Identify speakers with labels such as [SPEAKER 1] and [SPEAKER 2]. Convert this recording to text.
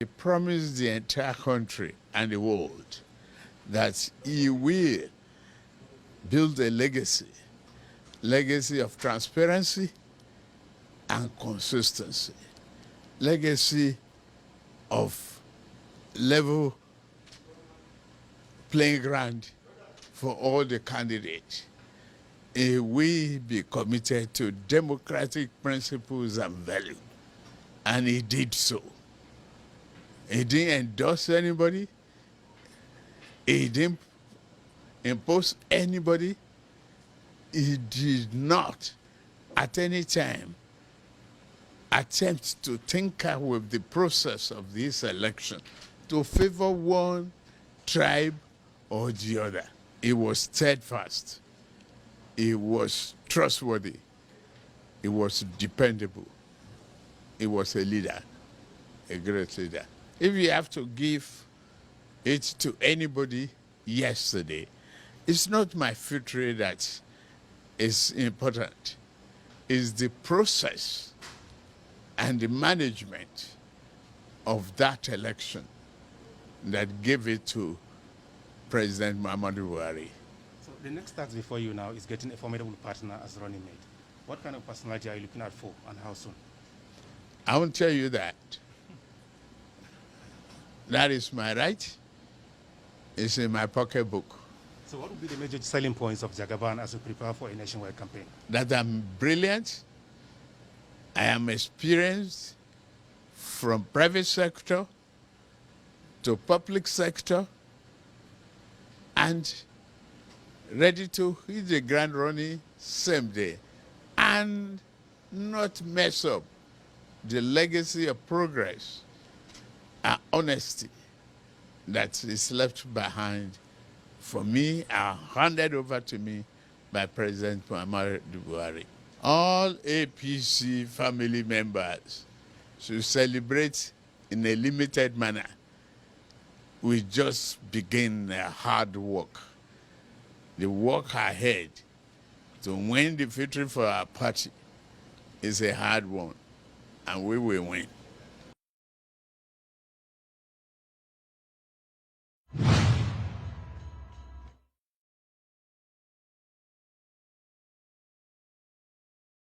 [SPEAKER 1] He promised the entire country and the world that he will build a legacy of transparency and consistency, legacy of level playing ground for all the candidates. He will be committed to democratic principles and values, and he did so. He didn't endorse anybody. He didn't impose anybody. He did not at any time attempt to tinker with the process of this election to favor one tribe or the other. He was steadfast. He was trustworthy. He was dependable. He was a leader, a great leader. If you have to give it to anybody yesterday, it's not my victory that is important. It's the process and the management of that election that gave it to President Muhammadu Buhari.
[SPEAKER 2] So the next task before you now is getting a formidable partner as running mate. What kind of personality are you looking out for and how soon?
[SPEAKER 1] I won't tell you that. That is my right. It's in my pocketbook.
[SPEAKER 2] So what would be the major selling points of Jagaban as we prepare for a nationwide campaign?
[SPEAKER 1] That I'm brilliant, I am experienced from private sector to public sector, and ready to hit the ground running same day and not mess up the legacy of progress and honesty that is left behind for me and handed over to me by President Muhammadu Buhari. All APC family members should celebrate in a limited manner. We just begin hard work. The work ahead to win the victory for our party is a hard one, and we will win.